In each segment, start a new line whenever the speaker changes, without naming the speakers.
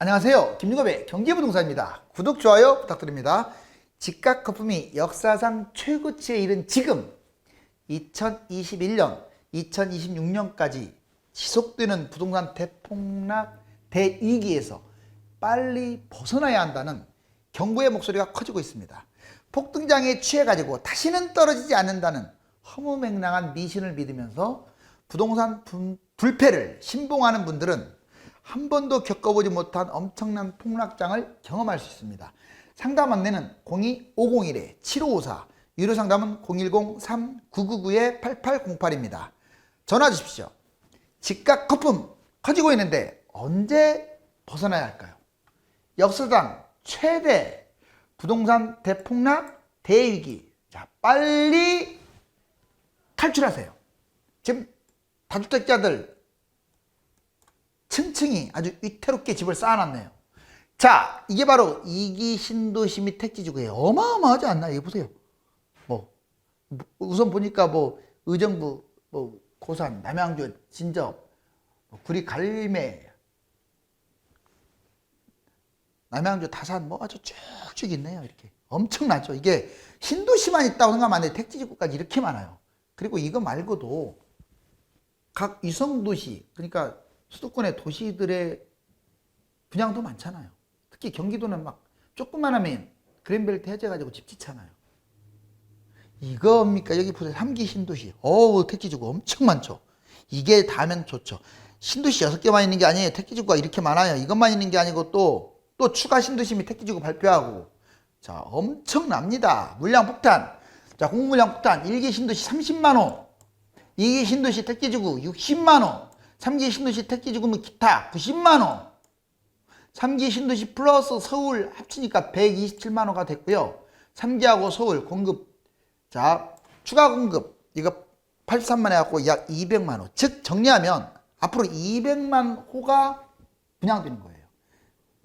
안녕하세요. 김유겁의 경제부동산입니다. 구독, 좋아요 부탁드립니다. 집값 거품이 역사상 최고치에 이른 지금 2021년, 2026년까지 지속되는 부동산 대폭락, 대위기에서 빨리 벗어나야 한다는 경고의 목소리가 커지고 있습니다. 폭등장에 취해가지고 다시는 떨어지지 않는다는 허무맹랑한 미신을 믿으면서 부동산 불패를 신봉하는 분들은 한 번도 겪어보지 못한 엄청난 폭락장을 경험할 수 있습니다. 상담 안내는 02-501-7554, 유료 상담은 010-3999-8808입니다. 전화 주십시오. 집값 거품 커지고 있는데 언제 벗어나야 할까요? 역사상 최대 부동산 대폭락, 대위기. 자, 빨리 탈출하세요. 지금 다주택자들 층층이 아주 위태롭게 집을 쌓아놨네요. 자, 이게 바로 2기 신도시 및 택지지구예요. 어마어마하지 않나요? 이거 보세요. 우선 보니까 의정부, 고산, 남양주, 진접, 구리, 갈매, 남양주, 다산 아주 쭉쭉 있네요. 이렇게 엄청나죠. 이게 신도시만 있다고 생각하면 안 돼요. 택지지구까지 이렇게 많아요. 그리고 이거 말고도 각 위성도시, 그러니까 수도권의 도시들의 분양도 많잖아요. 특히 경기도는 막 조금만 하면 그랜벨트 해제가지고 집 짓잖아요. 이겁니까? 여기 보세요. 3기 신도시. 택지지구 엄청 많죠. 이게 다면 좋죠. 신도시 6개만 있는 게 아니에요. 택지지구가 이렇게 많아요. 이것만 있는 게 아니고 또 추가 신도시 및 택지지구 발표하고. 자, 엄청납니다. 물량 폭탄. 자, 공물량 폭탄. 1기 신도시 30만호. 2기 신도시 택지지구 60만호. 3기 신도시 택지지구는 기타 90만호, 3기 신도시 플러스 서울 합치니까 127만호가 됐고요. 3기하고 서울 공급, 자, 추가 공급 이거 83만 해갖고 약 200만호. 즉 정리하면 앞으로 200만 호가 분양되는 거예요.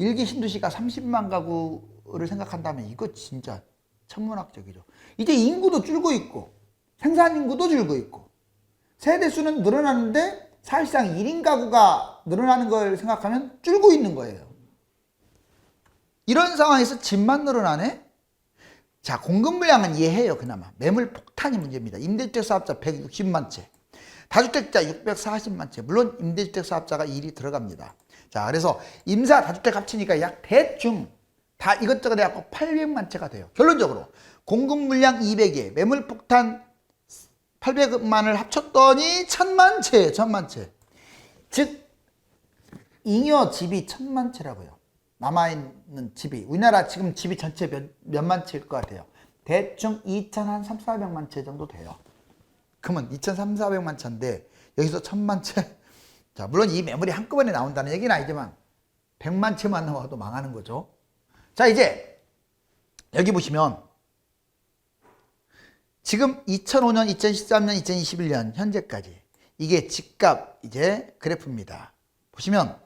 1기 신도시가 30만 가구를 생각한다면 이거 진짜 천문학적이죠. 이제 인구도 줄고 있고 생산 인구도 줄고 있고 세대수는 늘어나는데 사실상 1인 가구가 늘어나는 걸 생각하면 줄고 있는 거예요. 이런 상황에서 집만 늘어나네? 자, 공급 물량은 이해해요. 그나마 매물 폭탄이 문제입니다. 임대주택 사업자 160만 채, 다주택자 640만 채. 물론 임대주택 사업자가 1이 들어갑니다. 자, 그래서 임사 다주택 합치니까 약 대충 다 이것저것 해갖고 800만 채가 돼요. 결론적으로 공급 물량 200에 매물 폭탄 800만을 합쳤더니 1000만 채, 1000만 채. 즉 잉여 집이 1000만 채라고요. 남아있는 집이. 우리나라 지금 집이 전체 몇만 채일 것 같아요. 대충 2300-400만 채 정도 돼요. 그러면 2300-400만 채인데 여기서 1000만 채. 자, 물론 이 매물이 한꺼번에 나온다는 얘기는 아니지만 100만 채만 나와도 망하는 거죠. 자, 이제 여기 보시면 지금 2005년, 2013년, 2021년 현재까지 이게 집값 이제 그래프입니다. 보시면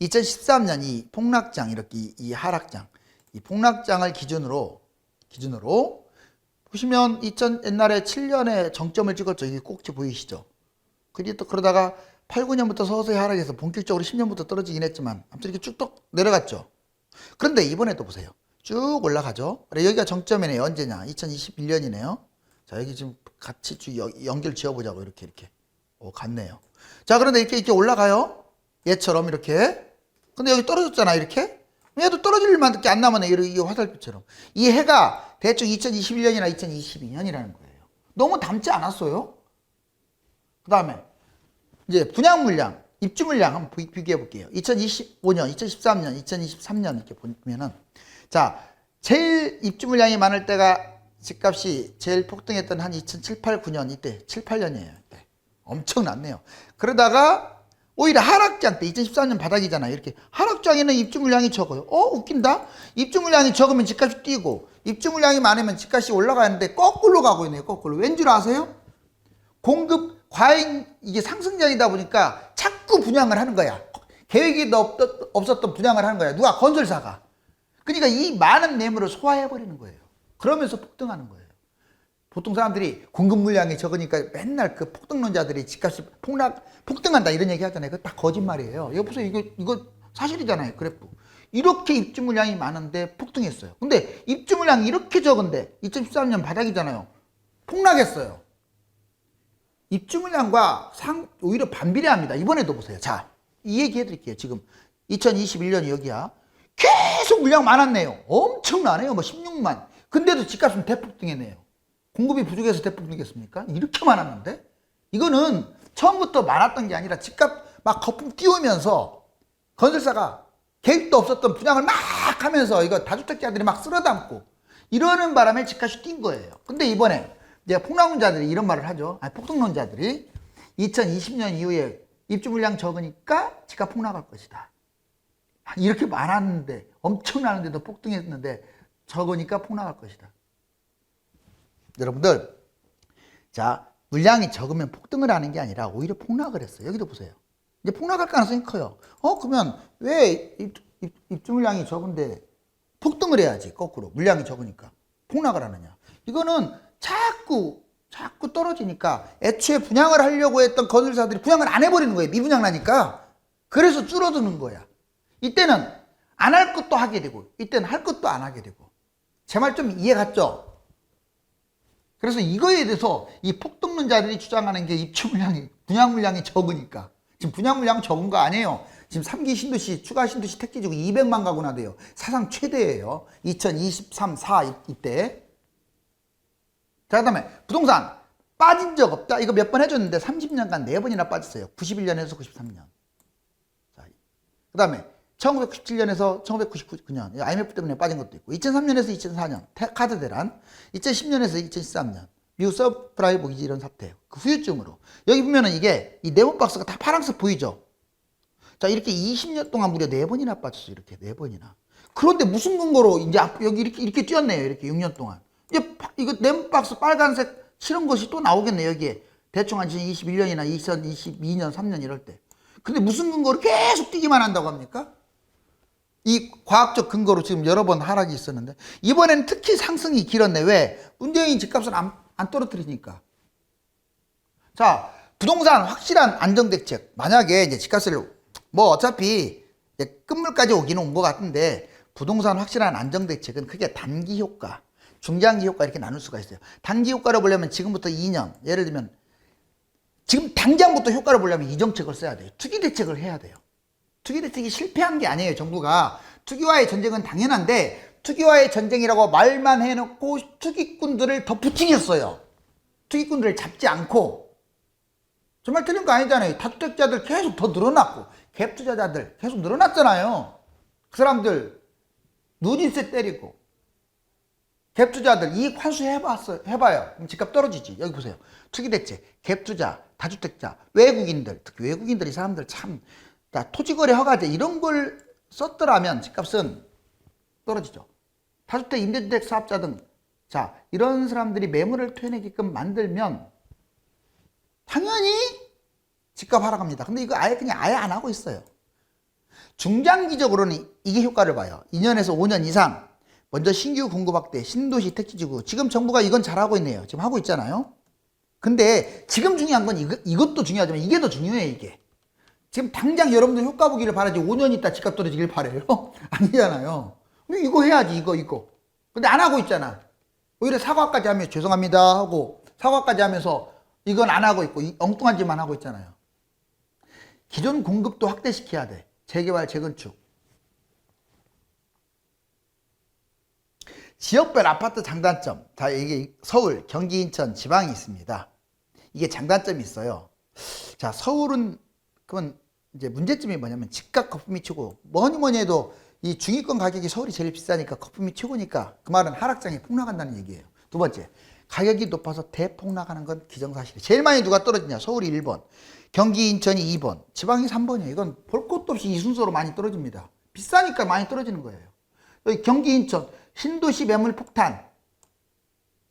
2013년 이 폭락장, 이렇게 이 하락장, 이 폭락장을 기준으로 보시면 옛날에 7년에 정점을 찍었죠. 이게 꼭지 보이시죠? 그러다가 8, 9년부터 서서히 하락해서 본격적으로 10년부터 떨어지긴 했지만 아무튼 이렇게 쭉 내려갔죠. 그런데 이번에 또 보세요. 쭉 올라가죠. 여기가 정점이네요. 언제냐? 2021년이네요. 자, 여기 지금 같이 쭉 연결 지어보자고. 이렇게. 같네요. 자, 그런데 이렇게 올라가요. 얘처럼 이렇게. 근데 여기 떨어졌잖아. 이렇게. 얘도 떨어질 일만 안 남았네. 이 화살표처럼. 이 해가 대충 2021년이나 2022년이라는 거예요. 너무 닮지 않았어요? 그 다음에 이제 분양 물량, 입주 물량 한번 비교해 볼게요. 2025년, 2013년, 2023년 이렇게 보면은, 자, 제일 입주 물량이 많을 때가 집값이 제일 폭등했던 한 2007, 8, 9년 이때 7, 8년이에요. 이때. 엄청났네요. 그러다가 오히려 하락장 때 2013년 바닥이잖아요. 이렇게 하락장에는 입주 물량이 적어요. 웃긴다. 입주 물량이 적으면 집값이 뛰고 입주 물량이 많으면 집값이 올라가는데 거꾸로 가고 있네요. 거꾸로. 왠 줄 아세요? 공급 과잉 이게 상승장이다 보니까 자꾸 분양을 하는 거야. 계획이 없었던 분양을 하는 거야. 누가? 건설사가. 그러니까 이 많은 매물을 소화해버리는 거예요. 그러면서 폭등하는 거예요. 보통 사람들이 공급 물량이 적으니까 맨날 그 폭등론자들이 집값이 폭등한다 이런 얘기 하잖아요. 그거 다 거짓말이에요. 이거 보세요. 이거 사실이잖아요. 그래프. 이렇게 입주 물량이 많은데 폭등했어요. 근데 입주 물량이 이렇게 적은데 2013년 바닥이잖아요. 폭락했어요. 입주 물량과 오히려 반비례합니다. 이번에도 보세요. 자, 이 얘기 해드릴게요. 지금 2021년이 여기야. 계속 물량 많았네요. 엄청나네요. 뭐 16만. 근데도 집값은 대폭등했네요. 공급이 부족해서 대폭등했습니까? 이렇게 많았는데? 이거는 처음부터 많았던 게 아니라 집값 막 거품 띄우면서 건설사가 계획도 없었던 분양을 막 하면서 이거 다주택자들이 막 쓸어담고 이러는 바람에 집값이 뛴 거예요. 근데 이번에 이제 폭락론자들이 이런 말을 하죠. 아니, 폭등론자들이 2020년 이후에 입주 물량 적으니까 집값 폭락할 것이다. 이렇게 많았는데 엄청나는데도 폭등했는데 적으니까 폭락할 것이다. 여러분들, 자, 물량이 적으면 폭등을 하는 게 아니라 오히려 폭락을 했어요. 여기도 보세요. 이제 폭락할 가능성이 커요. 그러면 왜 입주 물량이 적은데 폭등을 해야지, 거꾸로. 물량이 적으니까 폭락을 하느냐. 이거는 자꾸 떨어지니까 애초에 분양을 하려고 했던 건설사들이 분양을 안 해버리는 거예요. 미분양 나니까. 그래서 줄어드는 거야. 이때는 안 할 것도 하게 되고 이때는 할 것도 안 하게 되고. 제 말 좀 이해 갔죠? 그래서 이거에 대해서 이 폭등론자들이 주장하는 게 입주 물량이, 분양 물량이 적으니까. 지금 분양 물량 적은 거 아니에요. 지금 3기 신도시, 추가 신도시 택지지구 200만 가구나 돼요. 사상 최대예요. 2023, 4 이때. 자, 그 다음에 부동산 빠진 적 없다. 이거 몇 번 해줬는데 30년간 4번이나 빠졌어요. 91년에서 93년. 자, 그 다음에 1997년에서 1999년 IMF 때문에 빠진 것도 있고 2003년에서 2004년 카드 대란, 2010년에서 2013년 미국 서프라임 모기지 이런 사태, 그 후유증으로 여기 보면은 이게 이 네모 박스가 다 파란색 보이죠? 자, 이렇게 20년 동안 무려 4번이나 빠졌어요. 이렇게 4번이나. 그런데 무슨 근거로 이제 여기 이렇게 뛰었네요. 이렇게 6년 동안. 이제 이거 네모 박스 빨간색 칠한 것이 또 나오겠네. 여기에 대충 한 2021년이나 2022년 3년 이럴 때. 근데 무슨 근거로 계속 뛰기만 한다고 합니까? 이 과학적 근거로 지금 여러 번 하락이 있었는데 이번에는 특히 상승이 길었네. 왜? 문재인 집값을 안 떨어뜨리니까. 자, 부동산 확실한 안정대책. 만약에 이제 집값을 뭐 어차피 이제 끝물까지 오기는 온 것 같은데 부동산 확실한 안정대책은 크게 단기 효과, 중장기 효과 이렇게 나눌 수가 있어요. 단기 효과를 보려면 지금부터 2년, 예를 들면 지금 당장부터 효과를 보려면 이 정책을 써야 돼요. 투기 대책을 해야 돼요. 투기 대책이 실패한 게 아니에요. 정부가. 투기와의 전쟁은 당연한데 투기와의 전쟁이라고 말만 해놓고 투기꾼들을 더 부추겼어요. 투기꾼들을 잡지 않고. 정말 틀린 거 아니잖아요. 다주택자들 계속 더 늘어났고 갭 투자자들 계속 늘어났잖아요. 그 사람들 누진세 때리고 갭 투자들 이익 환수 해봐요. 그럼 집값 떨어지지. 여기 보세요. 투기 대책, 갭 투자, 다주택자, 외국인들, 특히 외국인들이 사람들 참 토지거래 허가제 이런 걸 썼더라면 집값은 떨어지죠. 다주택, 임대주택 사업자 등 자, 이런 사람들이 매물을 토해내게끔 만들면 당연히 집값 하락합니다. 근데 이거 아예 안 하고 있어요. 중장기적으로는 이게 효과를 봐요. 2년에서 5년 이상 먼저 신규 공급 확대, 신도시 택지지구. 지금 정부가 이건 잘하고 있네요. 지금 하고 있잖아요. 근데 지금 중요한 건 이것도 중요하지만 이게 더 중요해. 이게 지금 당장 여러분들 효과 보기를 바라지 5년 있다 집값 떨어지길 바래요? 아니잖아요. 근데 이거 해야지. 이거 근데 안 하고 있잖아. 오히려 사과까지 하면 죄송합니다 하고 사과까지 하면서 이건 안 하고 있고 엉뚱한 짓만 하고 있잖아요. 기존 공급도 확대시켜야 돼. 재개발, 재건축. 지역별 아파트 장단점. 자, 이게 서울, 경기, 인천, 지방이 있습니다. 이게 장단점이 있어요. 자, 서울은 그건 이제 문제점이 뭐냐면 집값 거품이 치고 뭐니 해도 이 중위권 가격이 서울이 제일 비싸니까 거품이 치고니까 그 말은 하락장에 폭락한다는 얘기예요. 두 번째, 가격이 높아서 대폭락하는 건 기정사실이에요. 제일 많이 누가 떨어지냐? 서울이 1번, 경기, 인천이 2번, 지방이 3번이에요. 이건 볼 것도 없이 이 순서로 많이 떨어집니다. 비싸니까 많이 떨어지는 거예요. 여기 경기, 인천, 신도시 매물 폭탄.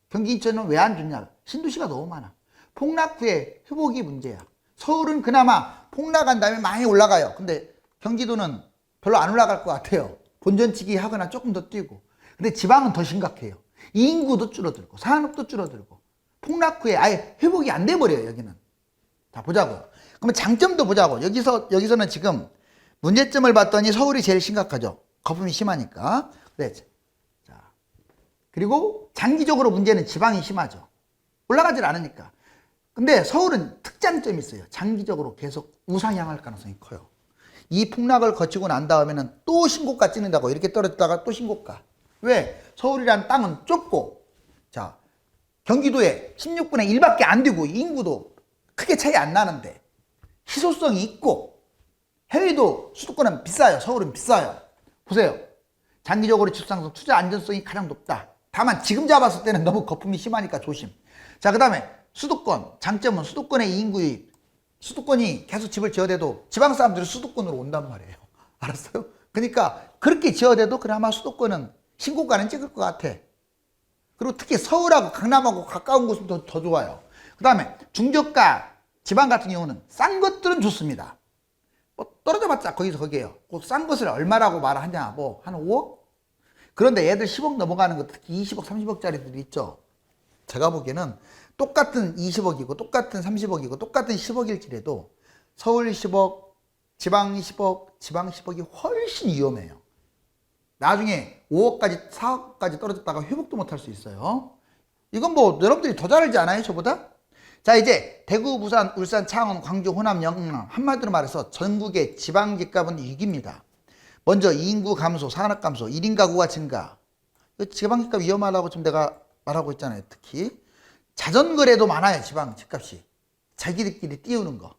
경기, 인천은 왜 안 좋냐? 신도시가 너무 많아. 폭락 후에 회복이 문제야. 서울은 그나마 폭락한 다음에 많이 올라가요. 근데 경기도는 별로 안 올라갈 것 같아요. 본전치기 하거나 조금 더 뛰고. 근데 지방은 더 심각해요. 인구도 줄어들고 산업도 줄어들고 폭락 후에 아예 회복이 안 돼버려요. 여기는. 자, 보자고요. 그러면 장점도 보자고. 여기서는 지금 문제점을 봤더니 서울이 제일 심각하죠. 거품이 심하니까. 그래. 자, 그리고 장기적으로 문제는 지방이 심하죠. 올라가질 않으니까. 근데 서울은 특장점이 있어요. 장기적으로 계속 우상향할 가능성이 커요. 이 폭락을 거치고 난 다음에는 또 신고가 찍는다고 이렇게 떨어졌다가 또 신고가. 왜? 서울이라는 땅은 좁고, 자, 경기도에 16분의 1밖에 안 되고 인구도 크게 차이 안 나는데 희소성이 있고 해외도 수도권은 비싸요. 서울은 비싸요. 보세요. 장기적으로 집상승 투자 안전성이 가장 높다. 다만 지금 잡았을 때는 너무 거품이 심하니까 조심. 자, 그 다음에 수도권. 장점은 수도권의 인구유입. 수도권이 계속 집을 지어대도 지방 사람들이 수도권으로 온단 말이에요. 알았어요? 그러니까 그렇게 지어대도 그나마 수도권은 신고가는 찍을 것 같아. 그리고 특히 서울하고 강남하고 가까운 곳은 더 좋아요. 그 다음에 중저가 지방 같은 경우는 싼 것들은 좋습니다. 뭐 떨어져봤자 거기서 거기에요. 싼 것을 얼마라고 말하냐, 뭐 한 5억? 그런데 얘들 10억 넘어가는 것, 특히 20억, 30억짜리들이 있죠. 제가 보기에는 똑같은 20억이고 똑같은 30억이고 똑같은 10억일지라도 서울 10억, 지방 10억, 지방 10억이 훨씬 위험해요. 나중에 5억까지 4억까지 떨어졌다가 회복도 못할 수 있어요. 이건 뭐 여러분들이 더 잘 알지 않아요, 저보다? 자, 이제 대구, 부산, 울산, 창원, 광주, 호남, 영남, 한마디로 말해서 전국의 지방 집값은 위기입니다. 먼저 인구 감소, 산업 감소, 1인 가구가 증가. 지방 집값 위험하다고 지금 내가 말하고 있잖아요. 특히 자전거래도 많아요. 지방 집값이 자기들끼리 띄우는 거.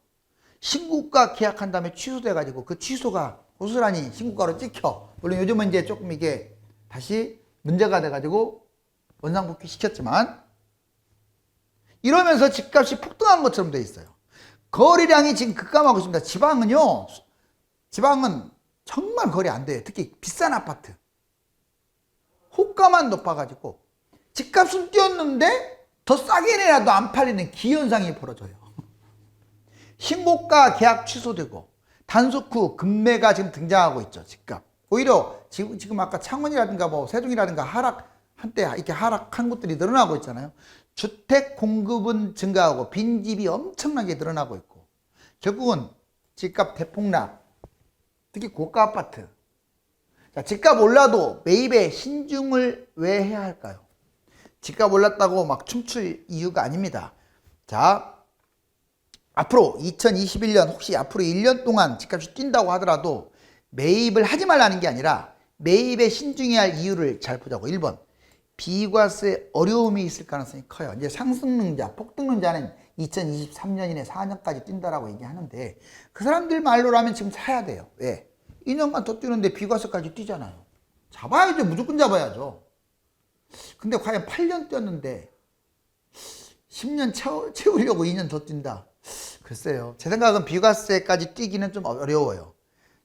신고가 계약한 다음에 취소돼 가지고 그 취소가 고스란히 신고가로 찍혀. 물론 요즘은 이제 조금 이게 다시 문제가 돼 가지고 원상복귀 시켰지만 이러면서 집값이 폭등한 것처럼 돼 있어요. 거래량이 지금 급감하고 있습니다. 지방은요, 지방은 정말 거래 안 돼요. 특히 비싼 아파트. 호가만 높아가지고 집값은 뛰었는데 더 싸게 내라도 안 팔리는 기현상이 벌어져요. 신고가 계약 취소되고 단속 후 급매가 지금 등장하고 있죠. 집값. 오히려 지금 아까 창원이라든가 뭐 세종이라든가 한때 이렇게 하락한 곳들이 늘어나고 있잖아요. 주택 공급은 증가하고 빈집이 엄청나게 늘어나고 있고 결국은 집값 대폭락. 특히 고가 아파트. 자, 집값 올라도 매입에 신중을 왜 해야 할까요? 집값 올랐다고 막 춤출 이유가 아닙니다. 자, 앞으로 2021년 혹시 앞으로 1년 동안 집값이 뛴다고 하더라도 매입을 하지 말라는 게 아니라 매입에 신중해야 할 이유를 잘 보자고. 1번, 비과세 어려움이 있을 가능성이 커요. 이제 상승능자, 폭등능자는 2023년이네 4년까지 뛴다라고 얘기하는데 그 사람들 말로라면 지금 사야 돼요. 왜? 2년간 더 뛰는데 비과세까지 뛰잖아요. 잡아야죠. 무조건 잡아야죠. 근데 과연 8년 뛰었는데 10년 채우려고 2년 더 뛴다. 글쎄요. 제 생각은 비과세까지 뛰기는 좀 어려워요.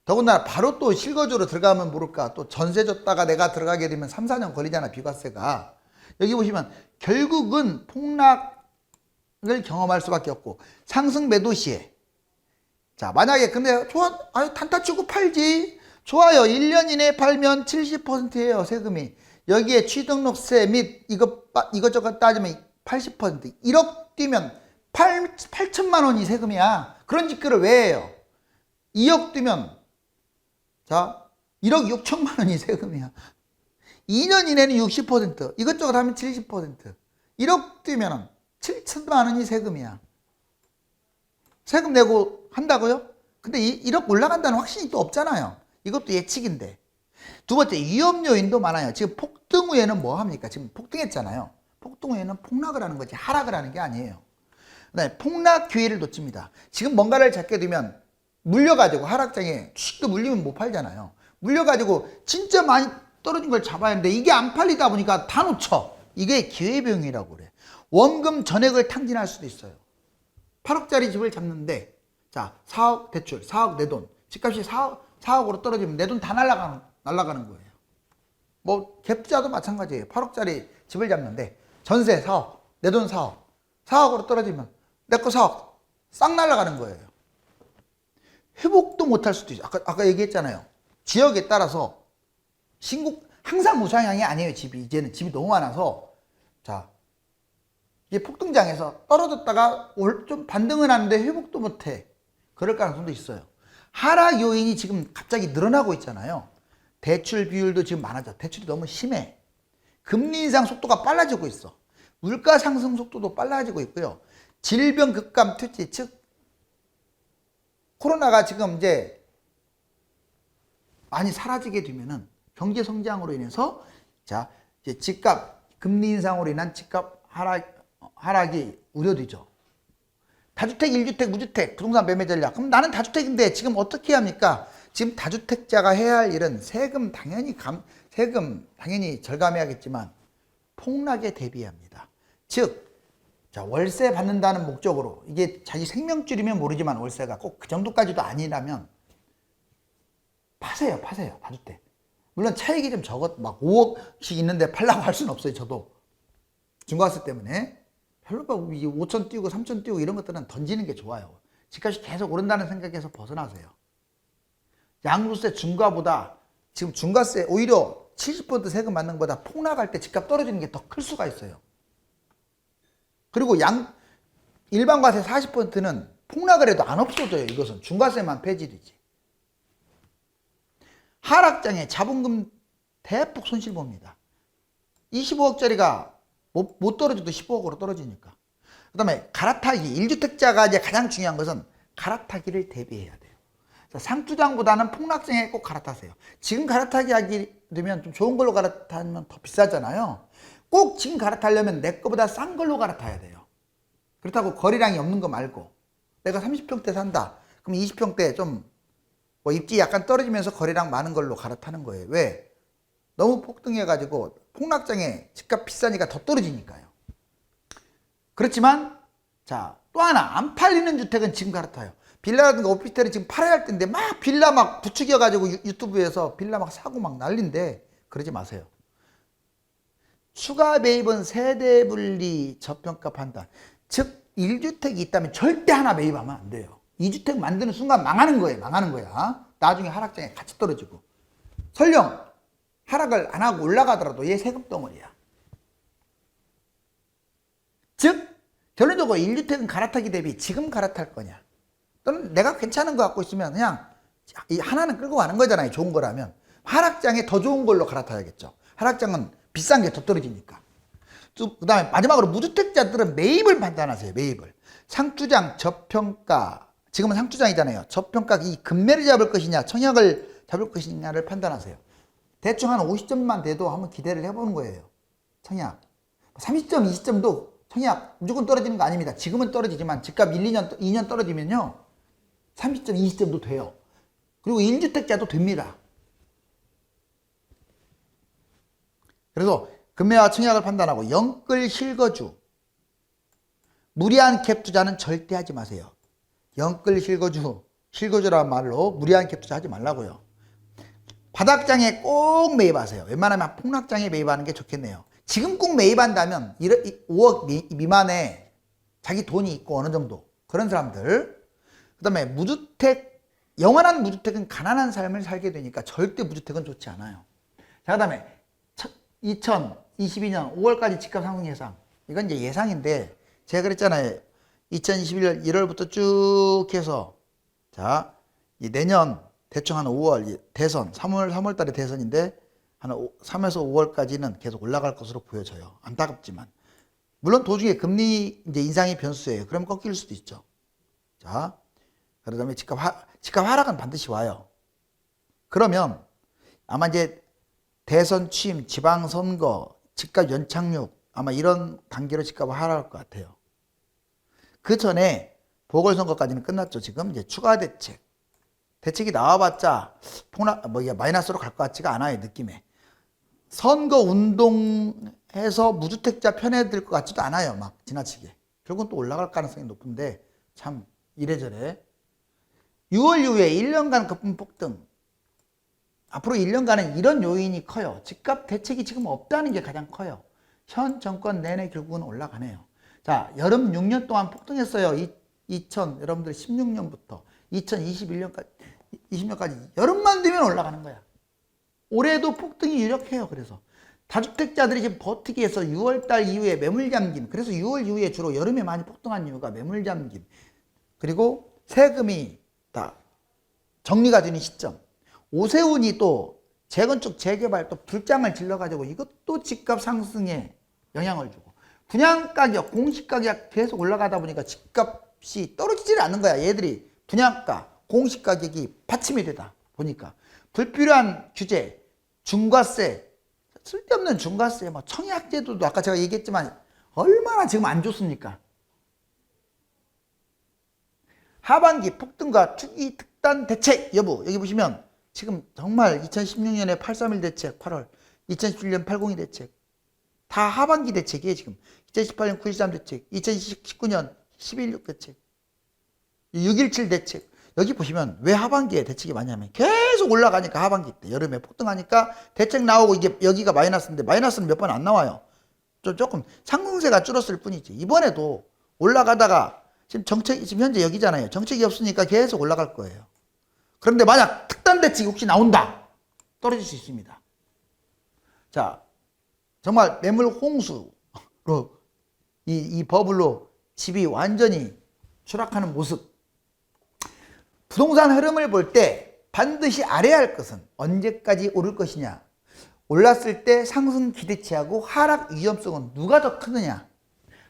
더군다나 바로 또 실거주로 들어가면 모를까. 또 전세 줬다가 내가 들어가게 되면 3, 4년 걸리잖아, 비과세가. 여기 보시면 결국은 폭락을 경험할 수밖에 없고 상승 매도 시에 자, 만약에 근데 좋아, 단타 치고 팔지. 좋아요. 1년 이내에 팔면 70%예요, 세금이. 여기에 취등록세 및 이것저것 따지면 80%. 1억 뛰면 8천만 원이 세금이야. 그런 짓거를 왜 해요? 2억 뛰면 자, 1억 6천만 원이 세금이야. 2년 이내는 60%, 이것저것 하면 70%. 1억 뛰면 7천만 원이 세금이야. 세금 내고 한다고요? 근데 1억 올라간다는 확신이 또 없잖아요. 이것도 예측인데. 두 번째, 위험 요인도 많아요. 지금 폭등 후에는 뭐 합니까? 지금 폭등했잖아요. 폭등 후에는 폭락을 하는 거지 하락을 하는 게 아니에요. 네, 폭락 기회를 놓칩니다. 지금 뭔가를 잡게 되면 물려가지고 하락장에 주식도 물리면 못 팔잖아요. 물려가지고 진짜 많이 떨어진 걸 잡아야 하는데 이게 안 팔리다 보니까 다 놓쳐. 이게 기회비용이라고 그래. 원금 전액을 탕진할 수도 있어요. 8억짜리 집을 잡는데 자, 4억 대출, 4억 내 돈. 집값이 4억으로 떨어지면 내 돈 다 날아가는 거예요. 뭐 갭투자도 마찬가지예요. 8억짜리 집을 잡는데 전세 4억, 내 돈 4억. 4억으로 떨어지면 내 거 4억 싹 날아가는 거예요. 회복도 못할 수도 있어요. 아까 얘기했잖아요. 지역에 따라서 항상 우상향이 아니에요. 집이 이제는 집이 너무 많아서 자, 이게 폭등장에서 떨어졌다가 좀 반등은 하는데 회복도 못해. 그럴 가능성도 있어요. 하락 요인이 지금 갑자기 늘어나고 있잖아요. 대출 비율도 지금 많아져. 대출이 너무 심해. 금리 인상 속도가 빨라지고 있어. 물가 상승 속도도 빨라지고 있고요. 질병 급감 특히 즉 코로나가 지금 이제 많이 사라지게 되면은 경제 성장으로 인해서 자 이제 집값 금리 인상으로 인한 집값 하락이 우려되죠. 다주택, 1주택, 무주택 부동산 매매 전략. 그럼 나는 다주택인데 지금 어떻게 합니까? 지금 다주택자가 해야 할 일은 세금 당연히 절감해야겠지만 폭락에 대비합니다. 즉, 자, 월세 받는다는 목적으로 이게 자기 생명줄이면 모르지만 월세가 꼭 그 정도까지도 아니라면 파세요, 다주택. 물론 차익이 좀 막 5억씩 있는데 팔라고 할 수는 없어요, 저도. 중과세 때문에. 별로 5천 띄우고 3천 띄우고 이런 것들은 던지는 게 좋아요. 집값이 계속 오른다는 생각에서 벗어나세요. 양도세 중과보다 지금 중과세 오히려 70% 세금 받는 것보다 폭락할 때 집값 떨어지는 게 더 클 수가 있어요. 그리고 일반 과세 40%는 폭락을 해도 안 없어져요. 이것은 중과세만 폐지되지. 하락장에 자본금 대폭 손실 봅니다. 25억짜리가 못 떨어져도 15억으로 떨어지니까. 그 다음에 갈아타기. 1주택자가 이제 가장 중요한 것은 갈아타기를 대비해야 돼요. 상투장보다는 폭락장에 꼭 갈아타세요. 지금 갈아타기 하게 되면 좀 좋은 걸로 갈아타면 더 비싸잖아요. 꼭 지금 갈아타려면 내 거보다 싼 걸로 갈아타야 돼요. 그렇다고 거리량이 없는 거 말고 내가 30평대 산다. 그럼 20평대 좀 입지 약간 떨어지면서 거리량 많은 걸로 갈아타는 거예요. 왜? 너무 폭등해가지고 폭락장에 집값 비싸니까 더 떨어지니까요. 그렇지만 자, 또 하나 안 팔리는 주택은 지금 갈아타요. 빌라라든가 오피스텔이 지금 팔아야 할 텐데 막 빌라 막 부추겨가지고 유튜브에서 빌라 막 사고 막 난린데 그러지 마세요. 추가 매입은 세대분리 저평가 판단. 즉 1주택이 있다면 절대 하나 매입하면 안 돼요. 2주택 만드는 순간 망하는 거야. 나중에 하락장에 같이 떨어지고. 설령 하락을 안 하고 올라가더라도 얘 세금 덩어리야. 즉 결론적으로 1주택은 갈아타기 대비 지금 갈아탈 거냐. 또는 내가 괜찮은 거 갖고 있으면 그냥 하나는 끌고 가는 거잖아요. 좋은 거라면. 하락장에 더 좋은 걸로 갈아타야겠죠. 하락장은 비싼 게 더 떨어지니까. 그 다음에 마지막으로 무주택자들은 매입을 판단하세요. 매입을. 상투장 저평가. 지금은 상투장이잖아요. 저평가 이 금매를 잡을 것이냐 청약을 잡을 것이냐를 판단하세요. 대충 한 50점만 돼도 한번 기대를 해보는 거예요. 청약. 30점, 20점도 청약 무조건 떨어지는 거 아닙니다. 지금은 떨어지지만 집값 2년 떨어지면요. 30점, 20점도 돼요. 그리고 1주택자도 됩니다. 그래서 금매와 청약을 판단하고 영끌 실거주. 무리한 캡 투자는 절대 하지 마세요. 영끌 실거주라는 말로 무리한 캡 투자 하지 말라고요. 바닥장에 꼭 매입하세요. 웬만하면 폭락장에 매입하는 게 좋겠네요. 지금 꼭 매입한다면 5억 미만에 자기 돈이 있고 어느 정도 그런 사람들. 그 다음에 무주택, 영원한 무주택은 가난한 삶을 살게 되니까 절대 무주택은 좋지 않아요. 자, 그 다음에 2022년 5월까지 집값 상승 예상. 이건 이제 예상인데 제가 그랬잖아요. 2021년 1월부터 쭉 해서 자, 내년 대충 한 5월 대선 3월 달에 대선인데 한 3에서 5월까지는 계속 올라갈 것으로 보여져요. 안타깝지만 물론 도중에 금리 이제 인상이 변수예요. 그러면 꺾일 수도 있죠. 자, 그러다면 집값 하락은 반드시 와요. 그러면 아마 이제 대선 취임, 지방선거, 집값 연착륙 아마 이런 단계로 집값이 하락할 것 같아요. 그 전에 보궐선거까지는 끝났죠. 지금 이제 추가 대책이 나와봤자 마이너스로 갈 것 같지가 않아요. 느낌에. 선거 운동해서 무주택자 편애될 것 같지도 않아요. 막 지나치게. 결국은 또 올라갈 가능성이 높은데 참 이래저래. 6월 이후에 1년간 거품 폭등. 앞으로 1년간은 이런 요인이 커요. 집값 대책이 지금 없다는 게 가장 커요. 현 정권 내내 결국은 올라가네요. 자, 여름 6년 동안 폭등했어요. 여러분들 16년부터 2021년까지 20년까지 여름만 되면 올라가는 거야. 올해도 폭등이 유력해요. 그래서 다주택자들이 지금 버티기 위해서 6월달 이후에 매물잠김. 그래서 6월 이후에 주로 여름에 많이 폭등한 이유가 매물잠김. 그리고 세금이 다 정리가 되는 시점. 오세훈이 또 재건축, 재개발 또 불장을 질러가지고 이것도 집값 상승에 영향을 주고 분양가격, 공시가격 계속 올라가다 보니까 집값이 떨어지질 않는 거야. 얘들이 분양가, 공시가격이 받침이 되다 보니까 불필요한 규제, 중과세, 쓸데없는 중과세, 뭐 청약제도도 아까 제가 얘기했지만 얼마나 지금 안 좋습니까? 하반기 폭등과 투기 특단 대책 여부 여기 보시면 지금 정말 2016년에 831 대책 8월, 2017년 802 대책 다 하반기 대책이에요. 지금 2018년 913 대책, 2019년 116 대책, 617 대책. 여기 보시면 왜 하반기에 대책이 많냐면 계속 올라가니까 하반기 때 여름에 폭등하니까 대책 나오고 이게 여기가 마이너스인데 마이너스는 몇 번 안 나와요. 조금 상승세가 줄었을 뿐이지. 이번에도 올라가다가 지금 지금 현재 여기잖아요. 정책이 없으니까 계속 올라갈 거예요. 그런데 만약 특단 대책이 혹시 나온다, 떨어질 수 있습니다. 자, 정말 매물 홍수로 이 버블로 집이 완전히 추락하는 모습. 부동산 흐름을 볼 때 반드시 알아야 할 것은 언제까지 오를 것이냐, 올랐을 때 상승 기대치하고 하락 위험성은 누가 더 크느냐,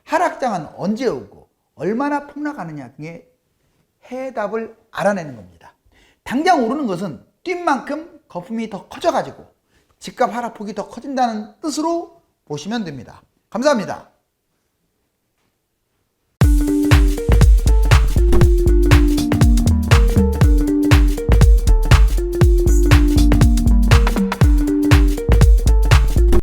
하락장은 언제 오고 얼마나 폭락하느냐 등의 해답을 알아내는 겁니다. 당장 오르는 것은 뛴 만큼 거품이 더 커져가지고 집값 하락폭이 더 커진다는 뜻으로 보시면 됩니다. 감사합니다.